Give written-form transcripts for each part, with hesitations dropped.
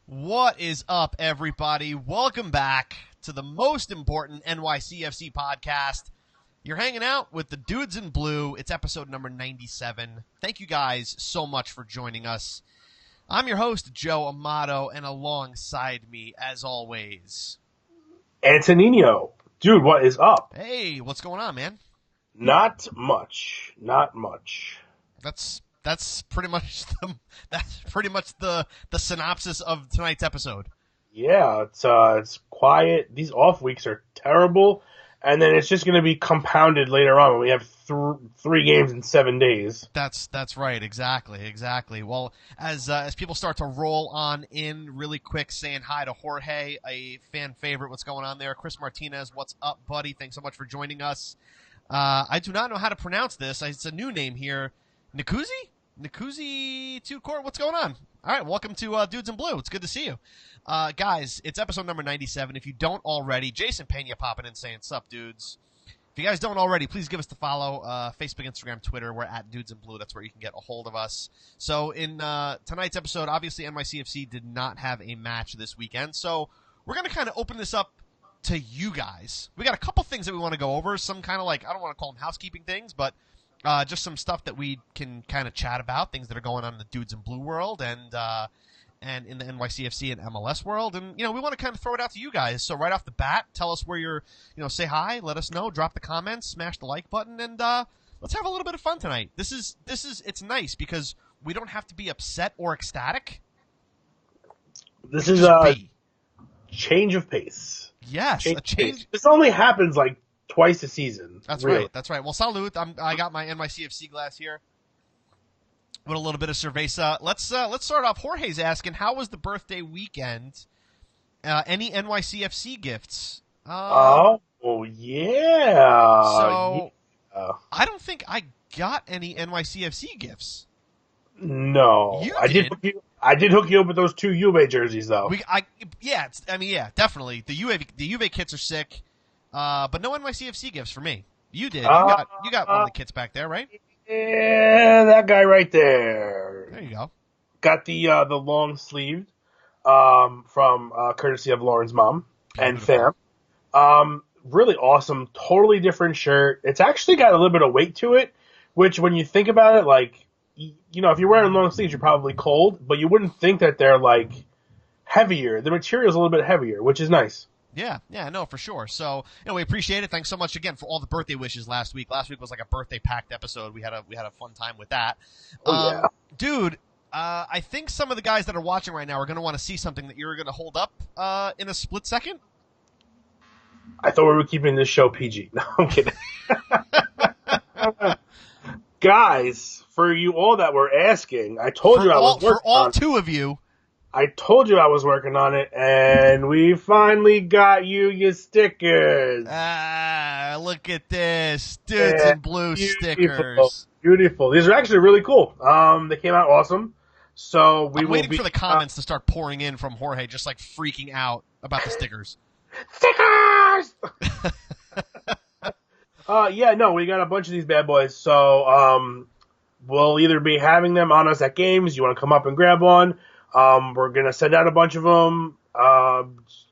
What is up, everybody? Welcome back to the most important NYCFC podcast. You're hanging out with the Dudes in Blue. It's episode number 97. Thank you guys so much for joining us. I'm your host, Joe Amato, and alongside me, as always, Antonino. Dude, what is up? hey, what's going on, man? Not much. Not much. That's pretty much the synopsis of tonight's episode. Yeah, it's quiet. These off weeks are terrible, and then it's just going to be compounded later on when we have three games in 7 days. That's right, exactly. Well, as people start to roll on in really quick, saying hi to Jorge, a fan favorite. What's going on there? Chris Martinez, what's up, buddy? Thanks so much for joining us. I do not know how to pronounce this. It's a new name here. Nikuzi 2 Court, what's going on? All right, welcome to Dudes in Blue. It's good to see you. Guys, it's episode number 97. If you don't already, Jason Pena popping in saying, sup, dudes. If you guys don't already, please give us the follow. Facebook, Instagram, Twitter. We're at Dudes in Blue. That's where you can get a hold of us. So in tonight's episode, obviously NYCFC did not have a match this weekend. So we're going to kind of open this up to you guys. We got a couple things that we want to go over. Some kind of like, I don't want to call them housekeeping things, but just some stuff that we can kind of chat about, things that are going on in the Dudes in Blue world and in the NYCFC and MLS world. And, we want to kind of throw it out to you guys. So right off the bat, tell us where you're, say hi, let us know, drop the comments, smash the like button, and let's have a little bit of fun tonight. It's nice because we don't have to be upset or ecstatic. This is a change of pace. Yes, a change. This only happens like twice a season. That's really. right. That's right. Well, salute. I got my NYCFC glass here with a little bit of cerveza. Let's start off. Jorge's asking, how was the birthday weekend? Any NYCFC gifts? Yeah. So I don't think I got any NYCFC gifts. No, You I did. I did hook you up with those 2 Juve jerseys, though. Definitely. The Juve kits are sick. But no NYCFC gifts for me. You did. You got one of the kits back there, right? Yeah, that guy right there. There you go. Got the long sleeved from courtesy of Lauren's mom and fam. Really awesome, totally different shirt. It's actually got a little bit of weight to it, which when you think about it, like, if you're wearing long sleeves, you're probably cold, but you wouldn't think that they're like heavier. The material's a little bit heavier, which is nice. Yeah, no, for sure. So, we appreciate it. Thanks so much again for all the birthday wishes last week. Last week was like a birthday packed episode. We had a fun time with that. Yeah. Dude, I think some of the guys that are watching right now are going to want to see something that you're going to hold up in a split second. I thought we were keeping this show PG. No, I'm kidding. Guys, for you all that were asking, I told you I was working on it. For all 2 of you. I told you I was working on it, and we finally got you your stickers. Look at this. Dudes in Blue stickers. Beautiful. These are actually really cool. They came out awesome. So I'm waiting for the comments to start pouring in from Jorge, just like freaking out about the stickers. Stickers! We got a bunch of these bad boys. So we'll either be having them on us at games. You want to come up and grab one? We're going to send out a bunch of them,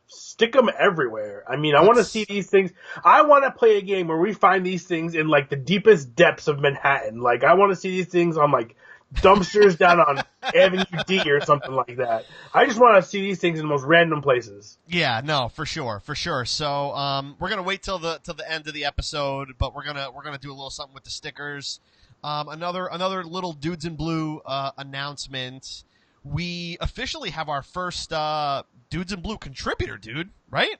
stick them everywhere. I mean, I want to see these things. I want to play a game where we find these things in like the deepest depths of Manhattan. Like I want to see these things on like dumpsters down on Avenue D or something like that. I just want to see these things in the most random places. Yeah, no, for sure. So, we're going to wait till the end of the episode, but we're going to do a little something with the stickers. Another little Dudes in Blue, announcement. We officially have our first Dudes in Blue contributor, dude, right?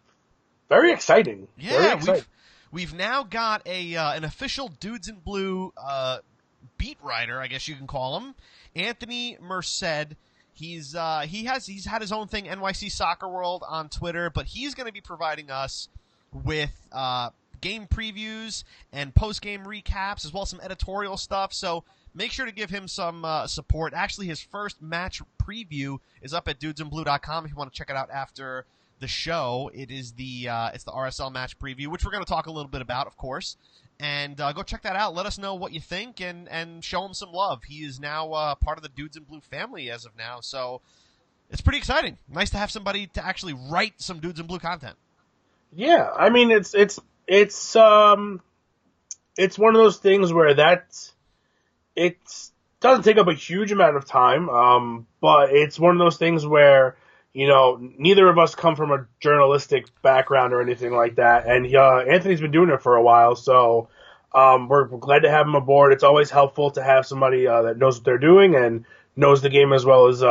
Very exciting. Yeah, very exciting. We've now got an official Dudes in Blue beat writer, I guess you can call him, Anthony Merced. He's had his own thing, NYC Soccer World on Twitter, but he's going to be providing us with game previews and post-game recaps, as well as some editorial stuff. So make sure to give him some support. Actually, his first match preview is up at dudesinblue.com if you want to check it out after the show. It's the RSL match preview, which we're going to talk a little bit about, of course. And go check that out. Let us know what you think and show him some love. He is now part of the Dudes in Blue family as of now. So it's pretty exciting. Nice to have somebody to actually write some Dudes in Blue content. Yeah, I mean it's one of those things where it doesn't take up a huge amount of time, but it's one of those things where neither of us come from a journalistic background or anything like that, and Anthony's been doing it for a while, so we're glad to have him aboard. It's always helpful to have somebody that knows what they're doing and knows the game as well as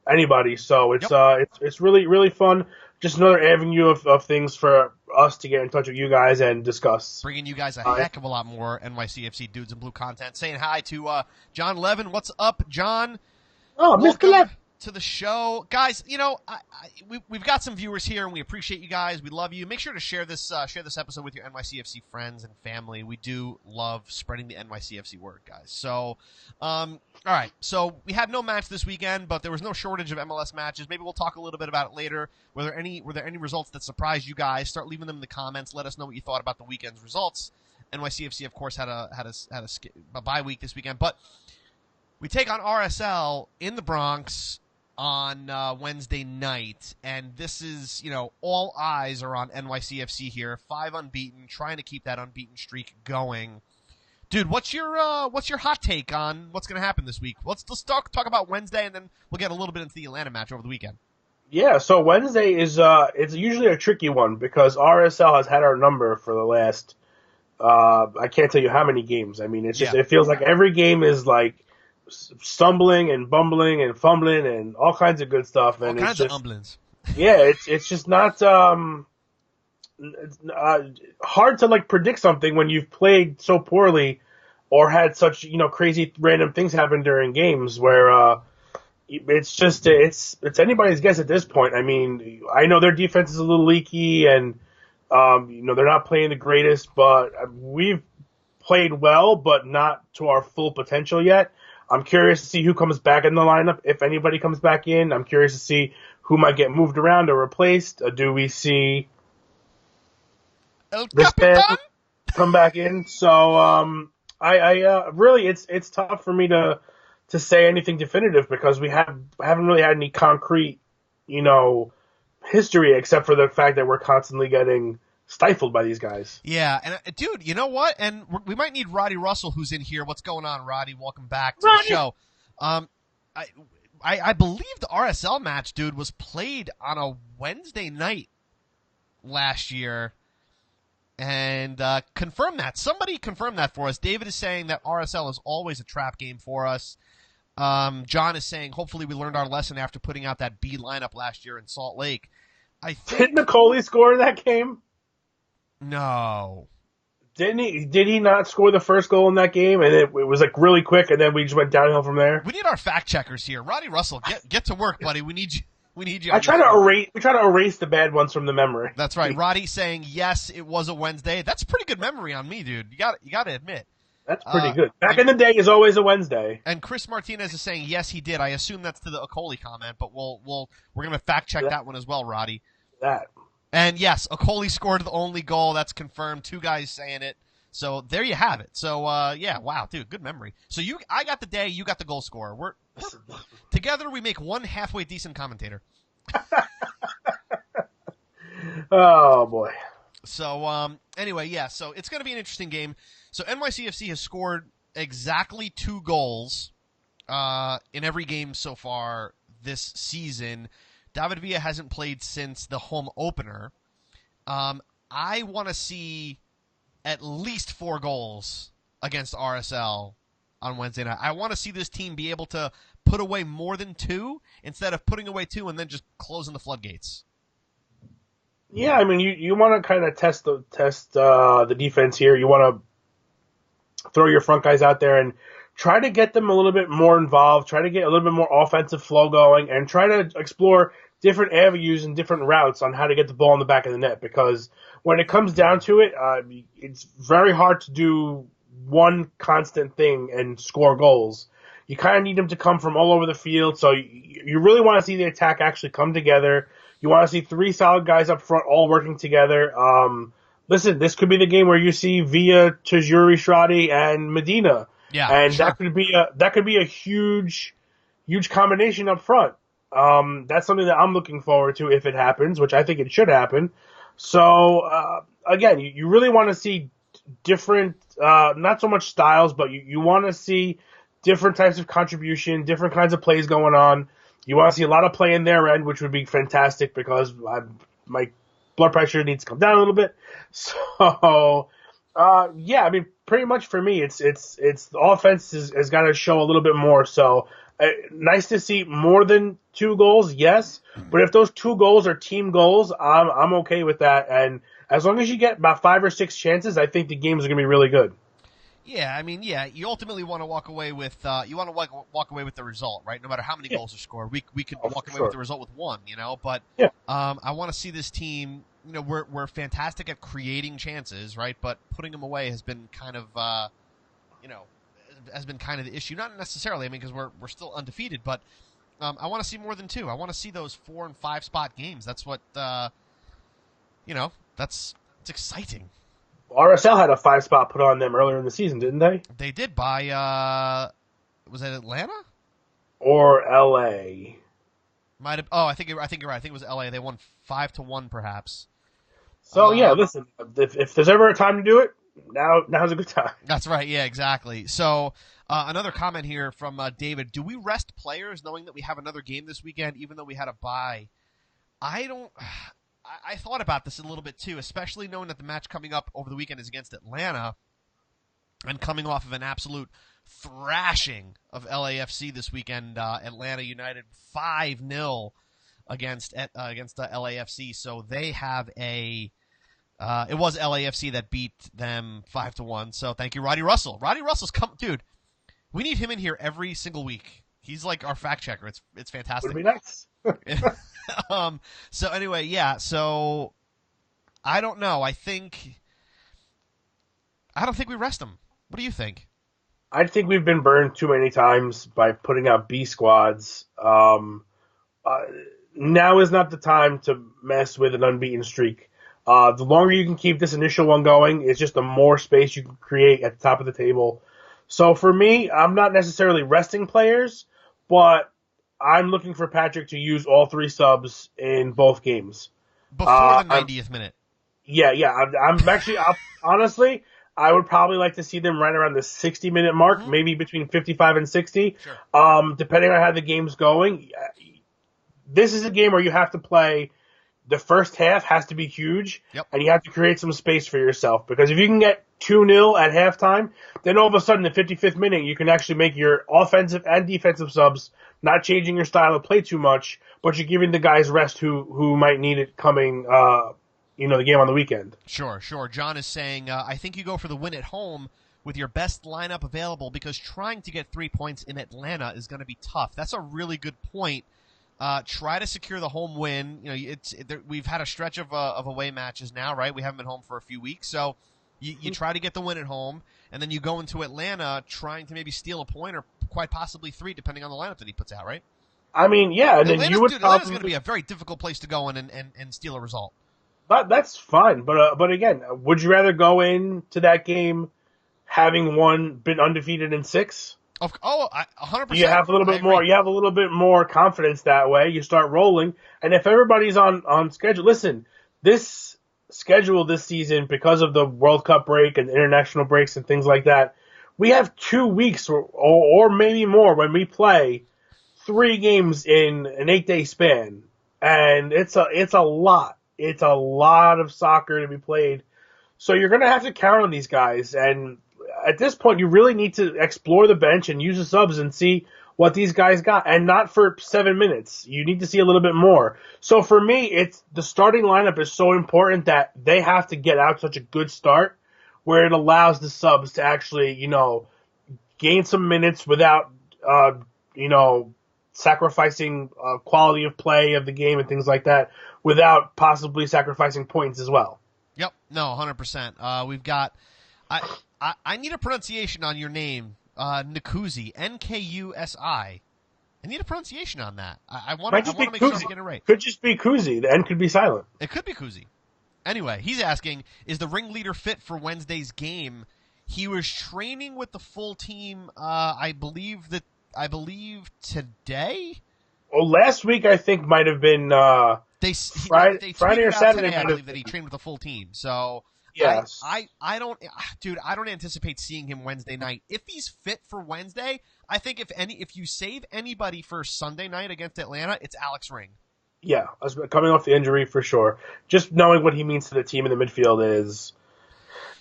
anybody. So it's really really fun. Just another avenue of things for us to get in touch with you guys and discuss. Bringing you guys a heck of a lot more NYCFC Dudes in Blue content. Saying hi to John Levin. What's up, John? Oh, Mr. Levin. To the show, guys. We've got some viewers here, and we appreciate you guys. We love you. Make sure to share this episode with your NYCFC friends and family. We do love spreading the NYCFC word, guys. So, all right. So we had no match this weekend, but there was no shortage of MLS matches. Maybe we'll talk a little bit about it later. Were there any results that surprised you guys? Start leaving them in the comments. Let us know what you thought about the weekend's results. NYCFC, of course, had a bye week this weekend, but we take on RSL in the Bronx on Wednesday night, and this is, all eyes are on NYCFC here. 5 unbeaten, trying to keep that unbeaten streak going. Dude, what's your hot take on what's going to happen this week? Let's talk about Wednesday, and then we'll get a little bit into the Atlanta match over the weekend. Yeah, so Wednesday is it's usually a tricky one because RSL has had our number for the last I can't tell you how many games. I mean, it feels like every game is like stumbling and bumbling and fumbling and all kinds of good stuff, and all kinds of umblings. Yeah, it's just not hard to predict something when you've played so poorly or had such crazy random things happen during games where it's anybody's guess at this point. I mean, I know their defense is a little leaky and they're not playing the greatest, but we've played well, but not to our full potential yet. I'm curious to see who comes back in the lineup, if anybody comes back in. I'm curious to see who might get moved around or replaced. Do we see this man come back in? So I really it's tough for me to say anything definitive because we haven't really had any concrete history except for the fact that we're constantly getting stifled by these guys. Yeah, and dude, you know what? And we might need Roddy Russell, who's in here. What's going on, Roddy? Welcome back to the show. I believe the RSL match, dude, was played on a Wednesday night last year, and confirm that. Somebody confirm that for us. David is saying that RSL is always a trap game for us. John is saying hopefully we learned our lesson after putting out that B lineup last year in Salt Lake. Did Nicoli score in that game? No. Did he not score the first goal in that game? And it was really quick, and then we just went downhill from there. We need our fact checkers here. Roddy Russell, get to work, buddy. We need you. We try to erase the bad ones from the memory. That's right. Roddy saying yes, it was a Wednesday. That's pretty good memory on me, dude. You got to admit. That's pretty good. Back in the day is always a Wednesday. And Chris Martinez is saying yes, he did. I assume that's to the Okoli comment, but we're gonna fact check that one as well, Roddy. That. And yes, Okoli scored the only goal. That's confirmed. 2 guys saying it. So there you have it. So yeah, wow, dude, good memory. So I got the day, you got the goal scorer. We're together. We make one halfway decent commentator. Oh boy. So anyway, yeah. So it's going to be an interesting game. So NYCFC has scored exactly 2 goals in every game so far this season. David Villa hasn't played since the home opener. I want to see at least 4 goals against RSL on Wednesday night. I want to see this team be able to put away more than 2 instead of putting away 2 and then just closing the floodgates. Yeah, I mean, you want to kind of test the defense here. You want to throw your front guys out there and try to get them a little bit more involved, try to get a little bit more offensive flow going, and try to explore different avenues and different routes on how to get the ball in the back of the net, because when it comes down to it, it's very hard to do one constant thing and score goals. You kind of need them to come from all over the field, so you really want to see the attack actually come together. You want to see 3 solid guys up front all working together. Listen, this could be the game where you see Villa, Tajuri, Shradi, and Medina. Yeah, and sure. that could be a huge combination up front. That's something that I'm looking forward to if it happens, which I think it should happen. So again, you really want to see different, not so much styles, but you want to see different types of contribution, different kinds of plays going on. You want to see a lot of play in their end, which would be fantastic because my blood pressure needs to come down a little bit. So, yeah, I mean, pretty much for me, it's the offense has got to show a little bit more. So, nice to see more than 2 goals, yes. But if those 2 goals are team goals, I'm okay with that. And as long as you get about 5 or 6 chances, I think the games are going to be really good. Yeah, I mean, yeah, you ultimately want to walk away with walk away with the result, right? No matter how many Yeah, goals are scored, we could oh, walk for away with sure. the result with one, But Yeah. I want to see this team. We're fantastic at creating chances, right? But putting them away has been kind of you know has been kind of the issue. Not necessarily, I mean, because we're still undefeated, but I want to see more than two. I want to see those 4 and 5 spot games. That's what that's it's exciting. RSL had a 5 spot put on them earlier in the season, didn't they? They did by was it Atlanta? Or LA. Might have. Oh, I think you're right. I think it was L.A. They won 5-1, perhaps. So yeah, Um, listen, if there's ever a time to do it, now's a good time. that's right. Yeah, exactly. So another comment here from David: do we rest players knowing that we have another game this weekend, even though we had a bye? I don't. I thought about this a little bit too, especially knowing that the match coming up over the weekend is against Atlanta, and coming off of an absolute thrashing of LAFC this weekend. Atlanta United 5-0 against LAFC. So they have a. It was LAFC that beat them 5-1. So thank you, Roddy Russell. Roddy Russell's come, dude. We need him in here every single week. He's like our fact checker. It's Would fantastic. be nice. So anyway, yeah. So I don't know. I don't think we rest him. What do you think? I think we've been burned too many times by putting out B squads. Uh, Now is not the time to mess with an unbeaten streak. The longer you can keep this initial one going, it's just the more space you can create at the top of the table. So for me, I'm not necessarily resting players, but I'm looking for Patrick to use all 3 subs in both games. Before the I'm 90th minute. Yeah. I'm actually honestly, I would probably like to see them right around the 60-minute mark, Mm-hmm. maybe between 55 and 60, Sure. depending on how the game's going. This is a game where you have to play. The first half has to be huge, Yep. and you have to create some space for yourself. Because if you can get 2-0 at halftime, then all of a sudden, the 55th minute, you can actually make your offensive and defensive subs, not changing your style of play too much, but you're giving the guys rest who might need it coming, the game on the weekend. Sure, sure. John is saying, I think you go for the win at home with your best lineup available because trying to get 3 points in Atlanta is going to be tough. That's a really good point. Try to secure the home win. We've had a stretch of away matches now, right? We haven't been home for a few weeks, so you try to get the win at home, and then you go into Atlanta trying to maybe steal a point or quite possibly 3, depending on the lineup that he puts out, right? I mean, yeah, and then you would Atlanta's going to probably. be a very difficult place to go in and steal a result. That's fine, but again, would you rather go into that game having been undefeated in 6? 100%. You have a little I bit agree. more. You have a little bit more confidence that way. You start rolling, and if everybody's on schedule, listen, this schedule this season because of the World Cup break and international breaks and things like that, we have 2 weeks or maybe more when we play 3 games in an 8-day span, and it's a lot. It's a lot of soccer to be played. So you're going to have to count on these guys, and at this point, you really need to explore the bench and use the subs and see what these guys got, and not for 7 minutes. You need to see a little bit more. So for me, it's the starting lineup is so important that they have to get out such a good start where it allows the subs to actually, gain some minutes without, sacrificing quality of play of the game and things like that, without possibly sacrificing points as well. Yep. No, 100%. We've got. I need a pronunciation on your name, Nkusi, Nkusi. I need a pronunciation on that. I want to make sure I get it right. Could just be Kuzi. The N could be silent. It could be Kuzi. Anyway, he's asking, is the ringleader fit for Wednesday's game? He was training with the full team. I believe today. Well, last week I think might have been They Friday or tweeted out Saturday today, I might have believe, that he been. trained with the full team. So Yes. I don't, dude, I don't anticipate seeing him Wednesday night. If he's fit for Wednesday, I think if you save anybody for Sunday night against Atlanta, it's Alex Ring. Yeah, coming off the injury for sure. Just knowing what he means to the team in the midfield is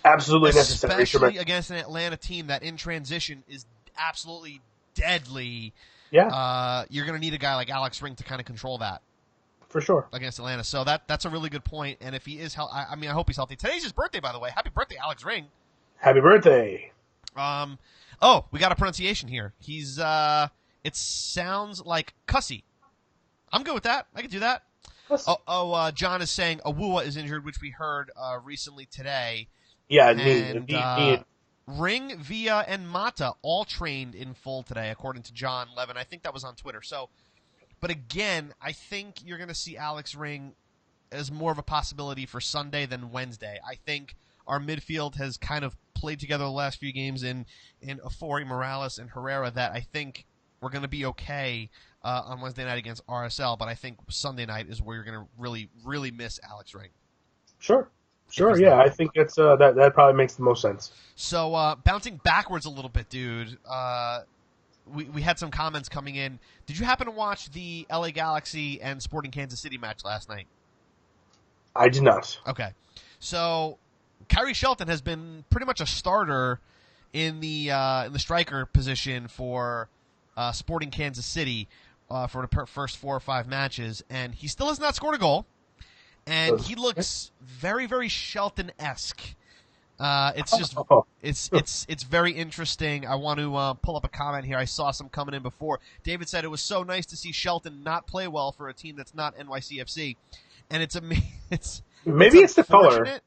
absolutely necessary. Especially against an Atlanta team that in transition is absolutely deadly. Yeah, You're going to need a guy like Alex Ring to kind of control that for sure. against Atlanta. So that's a really good point. And if he is healthy, I mean, I hope he's healthy. Today's his birthday, by the way. Happy birthday, Alex Ring. Happy birthday. Oh, we got a pronunciation here. It sounds like Cussy. I'm good with that. I can do that. John is saying Awuwa is injured, which we heard recently today. Yeah, And knee. Ring, Villa, and Mata all trained in full today, according to John Levin. I think that was on Twitter. So, but again, I think you're going to see Alex Ring as more of a possibility for Sunday than Wednesday. I think our midfield has kind of played together the last few games in Afori, Morales, and Herrera that I think we're going to be okay on Wednesday night against RSL, but I think Sunday night is where you're going to really, really miss Alex Ring. Sure. Yeah, I think that's that probably makes the most sense. So bouncing backwards a little bit, dude. We had some comments coming in. Did you happen to watch the LA Galaxy and Sporting Kansas City match last night? I did not. Okay. So Kyrie Shelton has been pretty much a starter in the striker position for Sporting Kansas City for the first 4 or 5 matches, and he still has not scored a goal. And he looks very, very Shelton-esque. It's just it's very interesting. I want to pull up a comment here. I saw some coming in before. David said it was so nice to see Shelton not play well for a team that's not NYCFC, and maybe it's the color,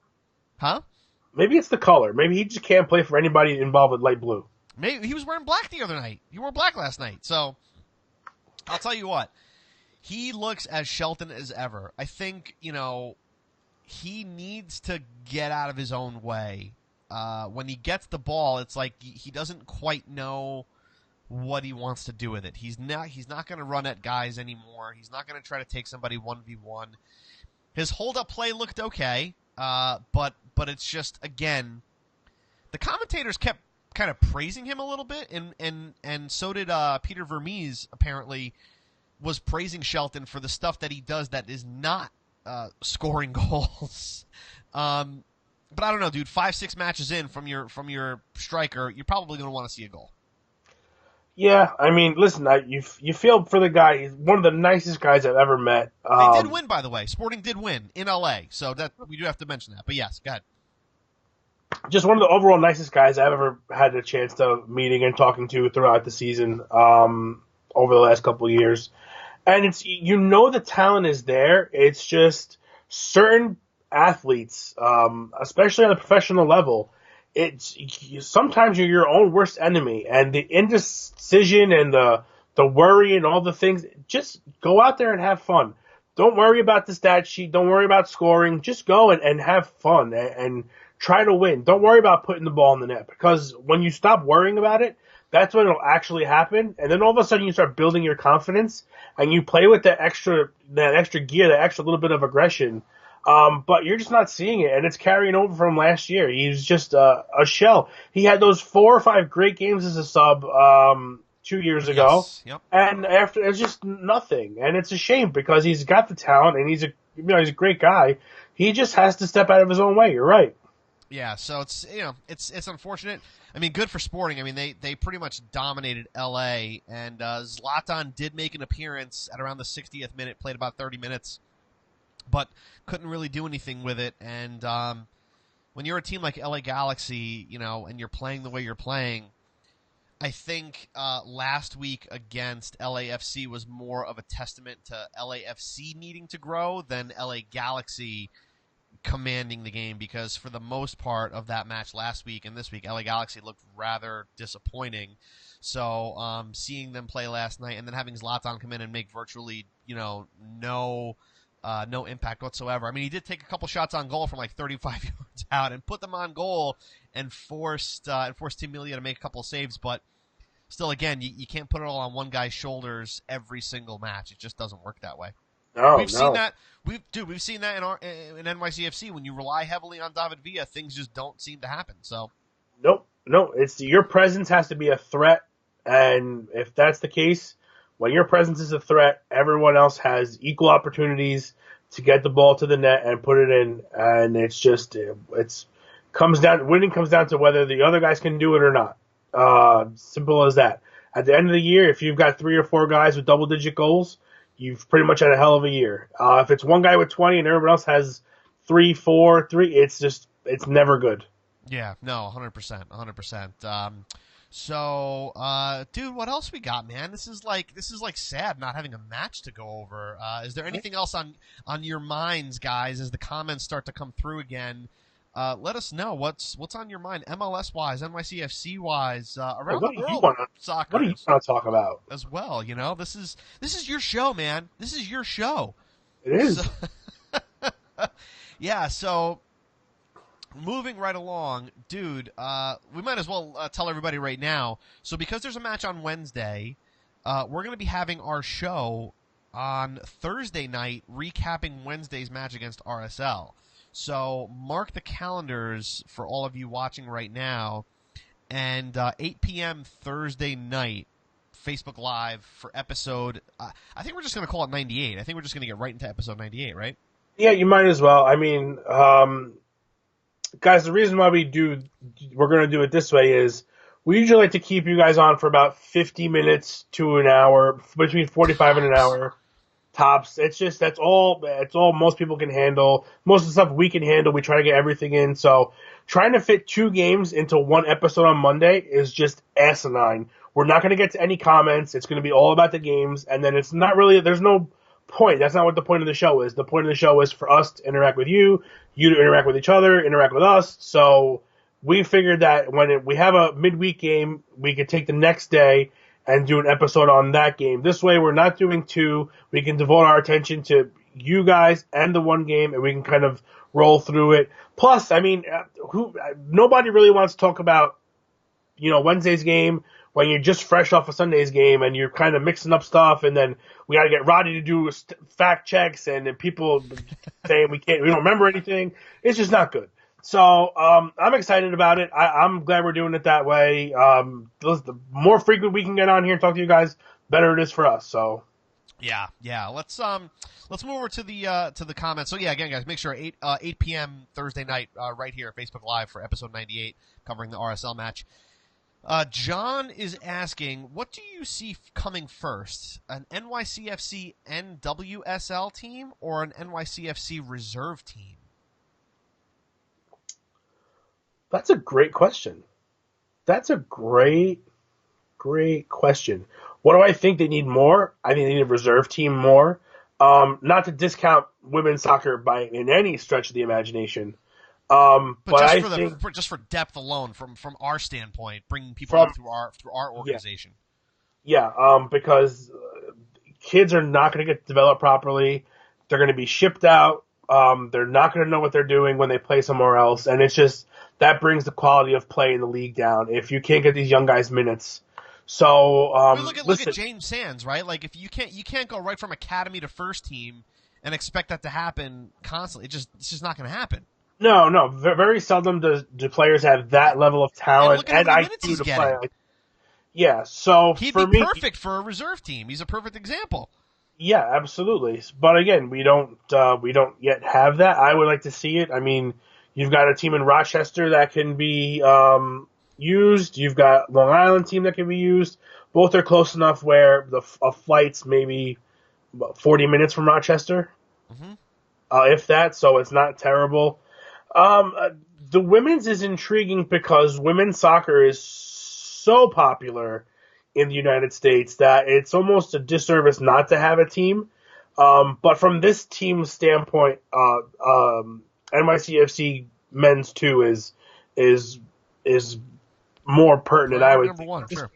huh? Maybe it's the color. Maybe he just can't play for anybody involved with light blue. Maybe he was wearing black the other night. He wore black last night. So I'll tell you what. He looks as Shelton as ever. I think, he needs to get out of his own way. When he gets the ball, it's like he doesn't quite know what he wants to do with it. He's not going to run at guys anymore. He's not going to try to take somebody 1v1. His hold-up play looked okay, but it's just, again, the commentators kept kind of praising him a little bit, and so did Peter Vermees, apparently, was praising Shelton for the stuff that he does that is not scoring goals. But I don't know, dude. 5-6 matches in from your striker, you're probably going to want to see a goal. Yeah, I mean, listen, you feel for the guy. He's one of the nicest guys I've ever met. They did win, by the way. Sporting did win in LA, so that we do have to mention that. But yes, go ahead. Just one of the overall nicest guys I've ever had a chance to meeting and talking to throughout the season over the last couple of years. And it's the talent is there. It's just certain athletes, especially on a professional level, sometimes you're your own worst enemy, and the indecision and the worry and all the things. Just go out there and have fun. Don't worry about the stat sheet. Don't worry about scoring. Just go and have fun and try to win. Don't worry about putting the ball in the net, because when you stop worrying about it, that's when it'll actually happen. And then all of a sudden you start building your confidence and you play with that extra gear, that extra little bit of aggression. But you're just not seeing it, and it's carrying over from last year. He's just a shell. He had those 4 or 5 great games as a sub 2 years ago. Yes. Yep. And after, it's just nothing. And it's a shame, because he's got the talent and he's a great guy. He just has to step out of his own way. You're right. Yeah, so it's unfortunate. I mean, good for Sporting. I mean, they pretty much dominated LA, and Zlatan did make an appearance at around the 60th minute, played about 30 minutes, but couldn't really do anything with it. And when you're a team like LA Galaxy, and you're playing the way you're playing, I think last week against LAFC was more of a testament to LAFC needing to grow than LA Galaxy commanding the game, because for the most part of that match last week and this week, LA Galaxy looked rather disappointing. So seeing them play last night and then having Zlatan come in and make virtually no impact whatsoever. I mean, he did take a couple shots on goal from like 35 yards out and put them on goal and forced Tim Melia to make a couple of saves, but still, again, you can't put it all on one guy's shoulders every single match. It just doesn't work that way. No, We've seen that. We've seen that in NYCFC. When you rely heavily on David Villa, things just don't seem to happen. So, Nope. No, it's your presence has to be a threat, and if that's the case, when your presence is a threat, everyone else has equal opportunities to get the ball to the net and put it in, and winning comes down to whether the other guys can do it or not. Simple as that. At the end of the year, if you've got 3 or 4 guys with double-digit goals, you've pretty much had a hell of a year. If it's one guy with 20 and everyone else has 3, 4, 3, it's never good. yeah, no, 100%, 100%. So, dude, what else we got, man? This is like sad not having a match to go over. Is there anything else on your minds, guys, as the comments start to come through again? Let us know what's on your mind, MLS wise, NYCFC wise, around the world. Soccer. What do you want to talk about as well? You know, this is your show, man. This is your show. It is. So, yeah. So, moving right along, dude. We might as well tell everybody right now. So, because there's a match on Wednesday, we're going to be having our show on Thursday night, recapping Wednesday's match against RSL. So mark the calendars for all of you watching right now, and 8 p.m. Thursday night, Facebook Live for episode, I think we're just going to call it 98. I think we're just going to get right into episode 98, right? Yeah, you might as well. I mean, guys, the reason why we're going to do it this way is we usually like to keep you guys on for about 50 minutes to an hour, between 45 and an hour. Tops. That's all most people can handle. Most of the stuff we can handle, we try to get everything in. So trying to fit 2 games into one episode on Monday is just asinine. We're not going to get to any comments. It's going to be all about the games. And then there's no point. That's not what the point of the show is. The point of the show is for us to interact with you to interact with each other, interact with us. So we figured that when we have a midweek game, we could take the next day and do an episode on that game. This way, we're not doing 2. We can devote our attention to you guys and the one game, and we can kind of roll through it. Plus, I mean, nobody really wants to talk about, Wednesday's game when you're just fresh off of Sunday's game and you're kind of mixing up stuff, and then we got to get Roddy to do fact checks, and then people saying we don't remember anything. It's just not good. So I'm excited about it. I'm glad we're doing it that way. The more frequent we can get on here and talk to you guys, better it is for us. So yeah. Let's move over to the comments. So yeah, again, guys, make sure 8 p.m. Thursday night right here at Facebook Live for episode 98, covering the RSL match. John is asking, what do you see coming first, an NYCFC NWSL team or an NYCFC reserve team? That's a great question. That's a great question. What do I think they need more? I think they need a reserve team more. Not to discount women's soccer in any stretch of the imagination. But I think just for depth alone, from our standpoint, bringing people up through our organization. Yeah, because kids are not going to get developed properly. They're going to be shipped out. They're not going to know what they're doing when they play somewhere else, and it's just that brings the quality of play in the league down if you can't get these young guys minutes. So look at James Sands, right? Like if you can't go right from academy to first team and expect that to happen constantly. It's just not going to happen. No. Very seldom do players have that level of talent and IQ to play. Yeah, so he'd be perfect for a reserve team. He's a perfect example. Yeah, absolutely. But again, we don't yet have that. I would like to see it. I mean, you've got a team in Rochester that can be used. You've got Long Island team that can be used. Both are close enough where a flight's maybe 40 minutes from Rochester, if that. So it's not terrible. The women's is intriguing because women's soccer is so popular in the United States that it's almost a disservice not to have a team. But from this team's standpoint, NYCFC men's 2 is more pertinent. I would number one, sure.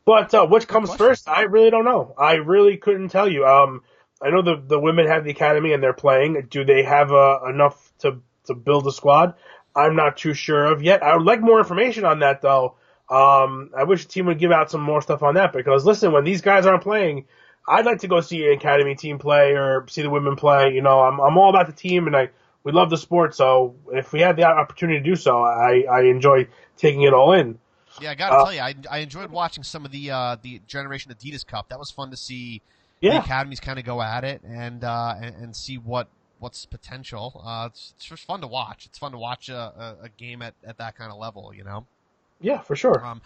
But which comes first? I really don't know. I really couldn't tell you. I know the women have the academy and they're playing. Do they have enough to build a squad? I'm not too sure of yet. I would like more information on that though. I wish the team would give out some more stuff on that because listen, when these guys aren't playing, I'd like to go see an academy team play or see the women play. You know, I'm all about the team and we love the sport. So if we had the opportunity to do so, I enjoy taking it all in. Yeah, I got to Uh, tell you, I enjoyed watching some of the Generation Adidas Cup. That was fun to see the yeah, academies kind of go at it and see what's potential. It's just fun to watch. It's fun to watch a game at that kind of level, you know. yeah, for sure. Um,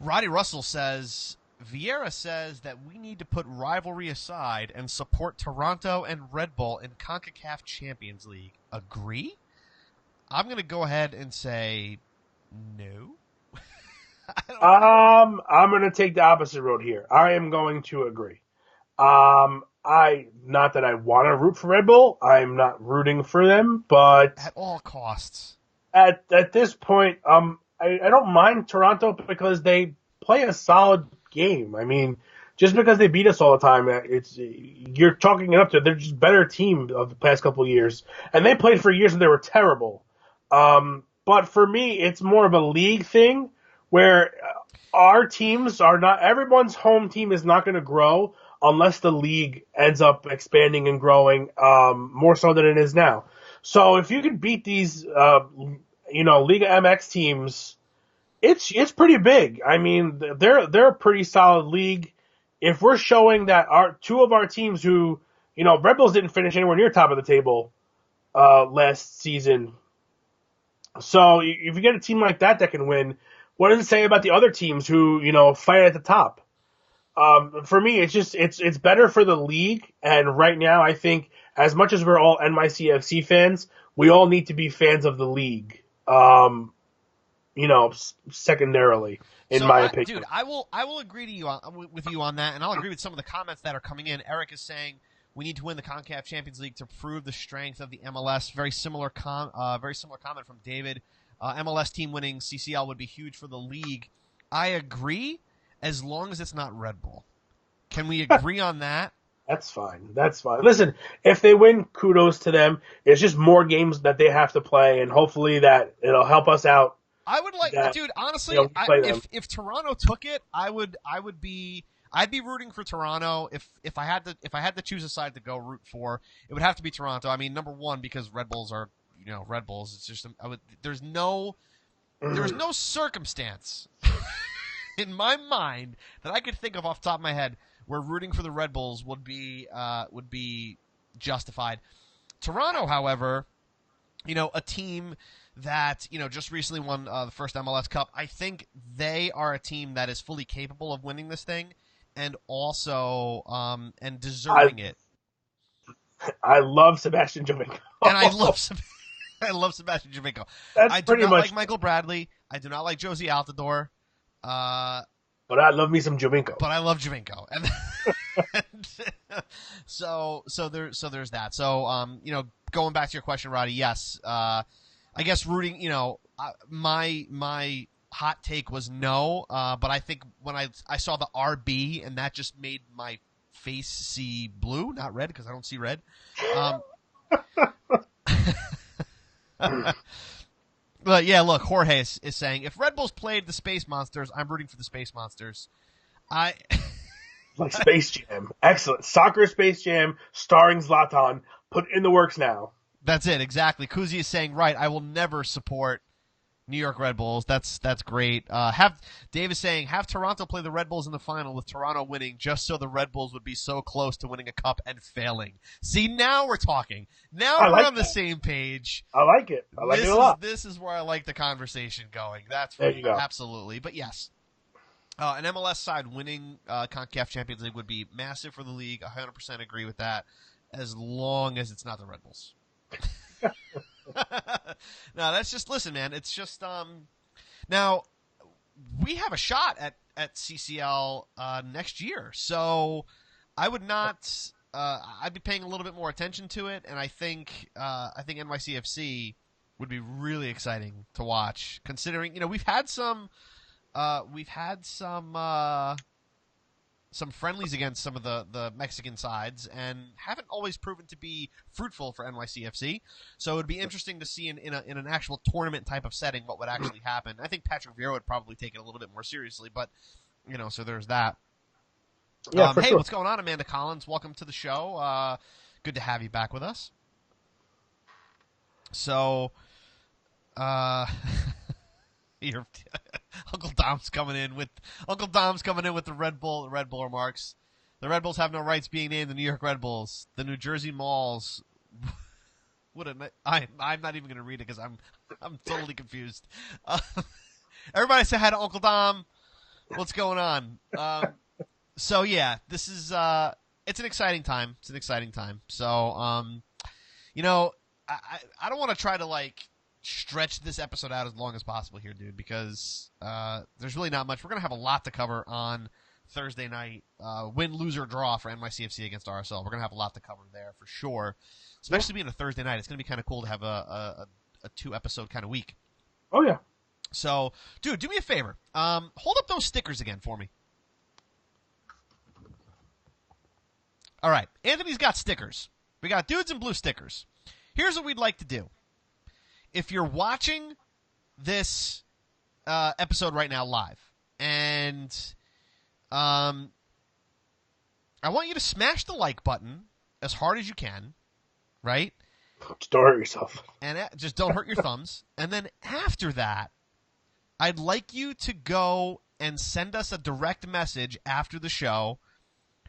Roddy Russell says Vieira says that we need to put rivalry aside and support Toronto and Red Bull in CONCACAF Champions League. Agree? I'm going to go ahead and say no. I don't. I'm gonna take the opposite road here. I am going to agree. I not that I want to root for Red Bull. I'm not rooting for them, but At all costs. at this point, I don't mind Toronto because they play a solid game. I mean, just because they beat us all the time, it's you're chalking it up to they're just better team of the past couple of years, and they played for years and they were terrible. But for me, it's more of a league thing where our teams are not everyone's home team is not going to grow unless the league ends up expanding and growing more so than it is now. So if you can beat these, Liga MX teams, it's pretty big. I mean, they're a pretty solid league. If we're showing that our two of our teams who, Red Bulls didn't finish anywhere near top of the table last season. So if you get a team like that can win, what does it say about the other teams who fight at the top? For me, it's better for the league. And right now, I think as much as we're all NYCFC fans, we all need to be fans of the league. Secondarily, in So, my opinion. dude, I will agree to you with you on that, and I'll agree with some of the comments that are coming in. Eric is saying we need to win the CONCACAF Champions League to prove the strength of the MLS. Very similar comment from David. MLS team winning CCL would be huge for the league. I agree, as long as it's not Red Bull. Can we agree on that? That's fine. That's fine. Listen, if they win, kudos to them. It's just more games that they have to play, and hopefully that it'll help us out. I would like, That dude. Honestly, we play them. if Toronto took it, I'd be rooting for Toronto. If I had to choose a side to go root for, it would have to be Toronto. I mean, number one because Red Bulls are Red Bulls. It's just there's no circumstance in my mind that I could think of off the top of my head where rooting for the Red Bulls would be justified. Toronto, however, a team that just recently won the first MLS Cup. I think they are a team that is fully capable of winning this thing, and also and deserving it. I love Sebastian Jovinko. And I love Sebastian Jovinko. That's I do pretty not much. like Michael Bradley. I do not like Josie Altidore. But I love me some Jovinko. But I love Jovinko, and so there's that. So going back to your question, Roddy, yes, I guess rooting. My hot take was no, but I think when I saw the RB and that just made my face see blue, not red, because I don't see red. But yeah, look, Jorge is saying if Red Bulls played the Space Monsters, I'm rooting for the Space Monsters. Like Space Jam. Excellent. Soccer Space Jam starring Zlatan. Put in the works now. That's it, exactly. Kuzi is saying, right, I will never support New York Red Bulls. That's great. Dave is saying, have Toronto play the Red Bulls in the final with Toronto winning just so the Red Bulls would be so close to winning a cup and failing. See, now we're talking. Now we're on the same page. I like it. I like it a lot. This is where I like the conversation going. That's there you go. Absolutely. But yes, an MLS side winning CONCACAF Champions League would be massive for the league. 100% agree with that, as long as it's not the Red Bulls. No, that's just listen, man. It's just now we have a shot at CCL next year, so I would not. I'd be paying a little bit more attention to it, and I think NYCFC would be really exciting to watch, considering we've had some some friendlies against some of the Mexican sides and haven't always proven to be fruitful for NYCFC. So it would be interesting to see in an actual tournament type of setting what would actually happen. I think Patrick Vieira would probably take it a little bit more seriously, but so there's that. Yeah, Hey, sure. what's going on, Amanda Collins? Welcome to the show. Good to have you back with us. So, your Uncle Dom's coming in with the Red Bull remarks. The Red Bulls have no rights being named the New York Red Bulls. The New Jersey Malls. I'm not even going to read it because I'm totally confused. Everybody say hi to Uncle Dom. What's going on? So yeah, this is it's an exciting time. It's an exciting time. So I don't want to try to stretch this episode out as long as possible here, dude, because there's really not much. We're gonna have a lot to cover on Thursday night, win, lose, or draw for NYCFC against RSL. We're gonna have a lot to cover there for sure, especially being a Thursday night. It's gonna be kind of cool to have a 2-episode kind of week. Oh yeah. So, dude, do me a favor. Hold up those stickers again for me. All right, Anthony's got stickers. We got Dudes in Blue stickers. Here's what we'd like to do. If you're watching this episode right now live, and I want you to smash the like button as hard as you can, right? Just don't hurt yourself. And just don't hurt your thumbs. And then after that, I'd like you to go and send us a direct message after the show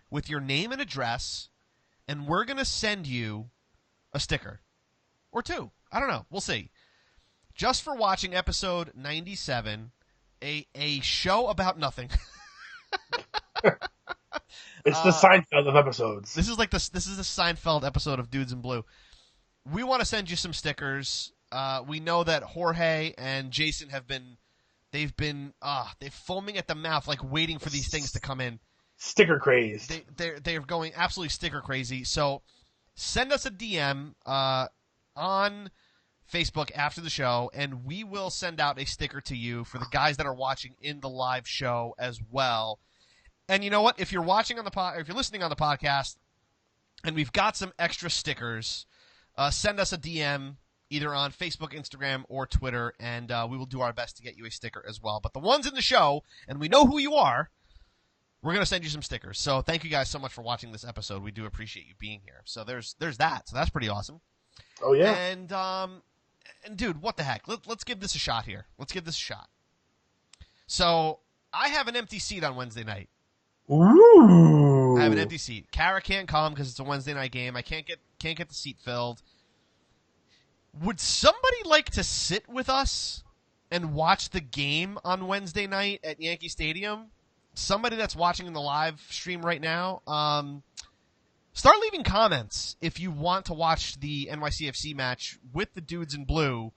with your name and address, and we're going to send you a sticker. Or 2. I don't know. We'll see. Just for watching episode 97, a show about nothing. It's the Seinfeld of episodes. This is the Seinfeld episode of Dudes in Blue. We want to send you some stickers. We know that Jorge and Jason they've foaming at the mouth, waiting for these things to come in. Sticker crazed. They're going absolutely sticker crazy. So send us a DM on Facebook after the show, and we will send out a sticker to you for the guys that are watching in the live show as well. And you know what? If you're watching on if you're listening on the podcast, and we've got some extra stickers, send us a DM either on Facebook, Instagram, or Twitter, and we will do our best to get you a sticker as well. But the ones in the show, and we know who you are, we're going to send you some stickers. So thank you guys so much for watching this episode. We do appreciate you being here. So there's that. So that's pretty awesome. Oh, yeah. And dude, what the heck? Let's give this a shot here. Let's give this a shot. So I have an empty seat on Wednesday night. Ooh. I have an empty seat. Kara can't come because it's a Wednesday night game. I can't get the seat filled. Would somebody like to sit with us and watch the game on Wednesday night at Yankee Stadium? Somebody that's watching in the live stream right now, start leaving comments if you want to watch the NYCFC match with the Dudes in Blue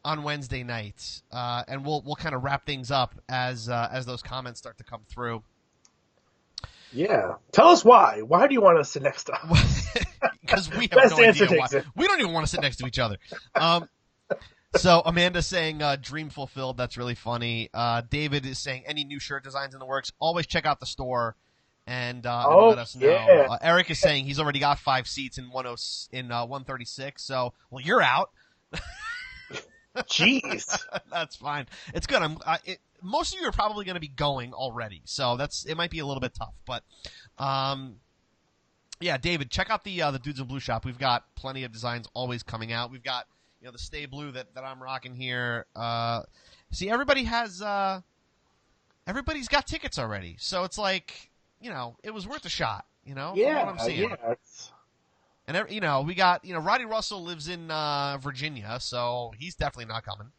on Wednesday night, and we'll kind of wrap things up as those comments start to come through. Yeah, tell us why. Why do you want to sit next to us? Because we have no idea why. We don't even want to sit next to each other. So Amanda's saying dream fulfilled. That's really funny. David is saying any new shirt designs in the works. Always check out the store and let us know. Yeah. Eric is saying he's already got 5 seats in 136. So you're out. Jeez, that's fine. It's good. Most of you are probably going to be going already, so it might be a little bit tough. But yeah, David, check out the Dudes in Blue shop. We've got plenty of designs always coming out. We've got the Stay Blue that I'm rocking here. See, everybody's got tickets already, so it's it was worth a shot. Yeah, what I'm saying. Yeah. And we got Roddy Russell lives in Virginia, so he's definitely not coming.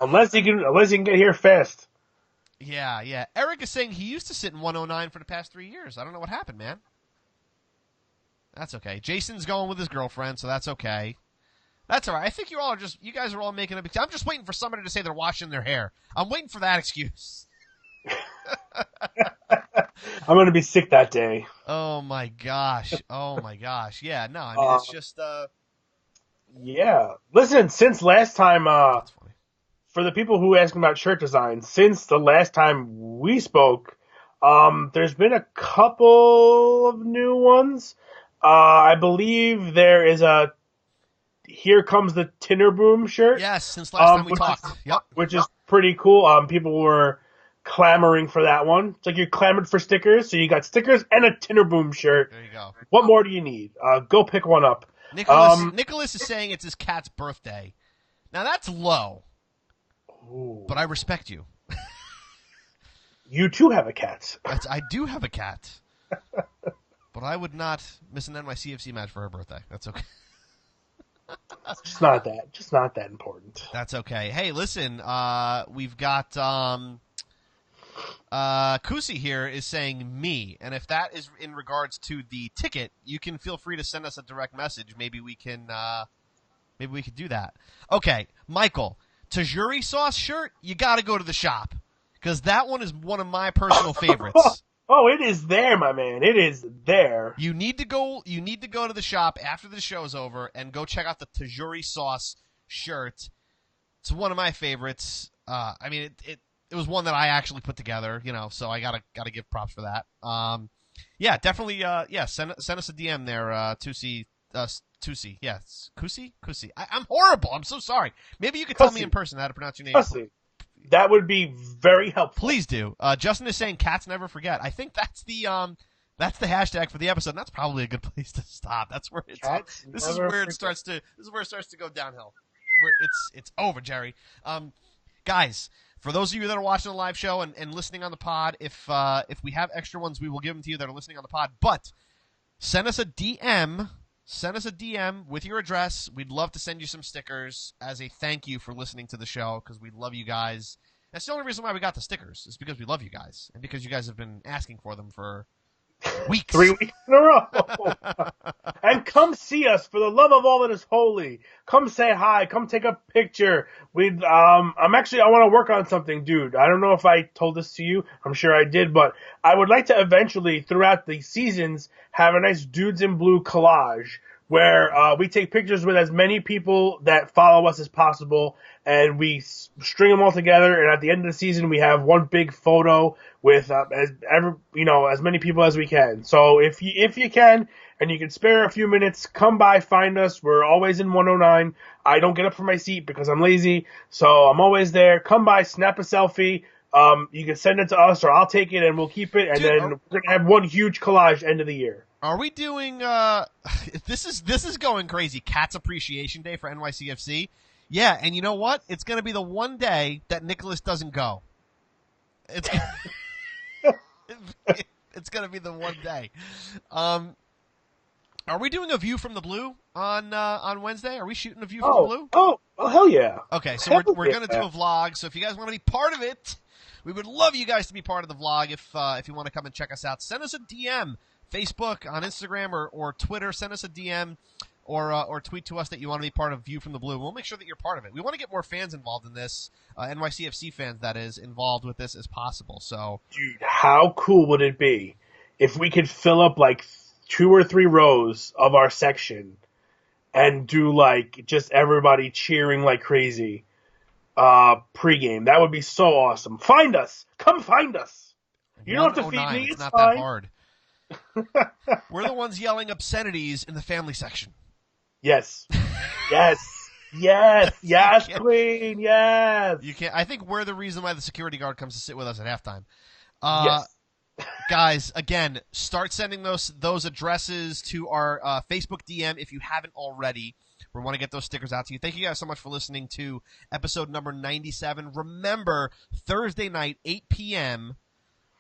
unless he can get here fast. Yeah. Eric is saying he used to sit in 109 for the past 3 years. I don't know what happened, man. That's okay. Jason's going with his girlfriend, so that's okay. That's all right. I think you guys are all making a big deal. I'm just waiting for somebody to say they're washing their hair. I'm waiting for that excuse. I'm going to be sick that day. Oh my gosh. Yeah, no, I mean, it's just, yeah. Listen, since last time, that's funny. for the people who ask about shirt designs, since the last time we spoke, There's been a couple of new ones. I believe there is a "Here Comes the Tinnerboom" shirt. Yes, since last time we which talked. Yep. which is pretty cool. People were clamoring for that one. It's like you clamored for stickers, so you got stickers and a Tinnerboom shirt. There you go. What more do you need? Go pick one up. Nicholas is saying it's his cat's birthday. Now that's low, Ooh. but I respect you. You too have a cat. I do have a cat, but I would not miss an NYCFC match for her birthday. That's okay. Just not that important. That's okay. Hey, listen, we've got Kusi here is saying me, and if that is in regards to the ticket, you can feel free to send us a direct message. Maybe we can do that. Okay, Michael, tajiri sauce shirt, you got to go to the shop because that one is one of my personal favorites. Oh, it is there, my man. It is there. You need to go to the shop after the show's over and go check out the tajiri sauce shirt. It's one of my favorites. I mean, it was one that I actually put together, so I gotta give props for that. Yeah, definitely. Send us a DM there, Tusi. Yes, Kusi. I'm horrible. I'm so sorry. Maybe you could tell me in person how to pronounce your name. Kusi. That would be very helpful. Please do. Justin is saying cats never forget. I think that's the hashtag for the episode. And that's probably a good place to stop. That's where this is where it starts to go downhill. Where it's over, Jerry. Guys, for those of you that are watching the live show and listening on the pod, if we have extra ones, we will give them to you that are listening on the pod. But send us a DM. Send us a DM with your address. We'd love to send you some stickers as a thank you for listening to the show because we love you guys. That's the only reason why we got the stickers is because we love you guys and because you guys have been asking for them for weeks. 3 weeks in a row. And come see us for the love of all that is holy. Come say hi. Come take a picture. I want to work on something, dude. I don't know if I told this to you. I'm sure I did, but I would like to eventually, throughout the seasons, have a nice Dudes in Blue collage where we take pictures with as many people that follow us as possible, and we string them all together. And at the end of the season, we have one big photo with as many people as we can. So if you can, and you can spare a few minutes, come by, find us. We're always in 109. I don't get up from my seat because I'm lazy, so I'm always there. Come by, snap a selfie. You can send it to us, or I'll take it and we'll keep it. And then we're gonna have one huge collage end of the year. Are we doing? This is going crazy. Cats Appreciation Day for NYCFC. Yeah, and you know what? It's going to be the one day that Nicholas doesn't go. It's going to be the one day. Are we doing a View from the Blue on Wednesday? Are we shooting a View from the Blue? Oh, hell yeah. Okay, so we're going to do a vlog. So if you guys want to be part of it, we would love you guys to be part of the vlog. If you want to come and check us out, send us a DM. Facebook, on Instagram, or Twitter, send us a DM or tweet to us that you want to be part of View from the Blue. We'll make sure that you're part of it. We want to get more fans involved in this, NYCFC fans, that is, involved with this as possible. So, dude, how cool would it be if we could fill up like 2 or 3 rows of our section and do like just everybody cheering like crazy pregame? That would be so awesome. Find us. Come find us. You don't have to feed me. It's not that hard. We're the ones yelling obscenities in the family section. Yes, Queen, yes. You can't. I think we're the reason why the security guard comes to sit with us at halftime. Yes. Guys, again, start sending those addresses to our Facebook DM if you haven't already. We want to get those stickers out to you. Thank you guys so much for listening to episode number 97. Remember, Thursday night, 8 p.m.,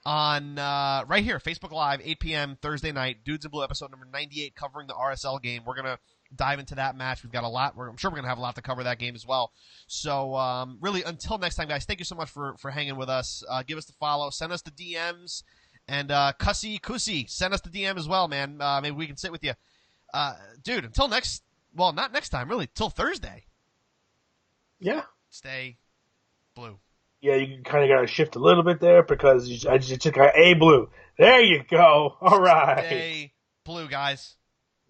on right here, Facebook Live, 8 p.m. Thursday night, Dudes in Blue, episode number 98, covering the RSL game. We're going to dive into that match. We've got a lot. I'm sure we're going to have a lot to cover that game as well. So, really, until next time, guys, thank you so much for hanging with us. Give us the follow. Send us the DMs. And Kusi, send us the DM as well, man. Maybe we can sit with you. Dude, until not next time, really, till Thursday. Yeah. Stay blue. Yeah, you kind of got to shift a little bit there because I just took a blue. There you go. All right. Stay blue, guys.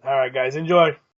All right, guys. Enjoy.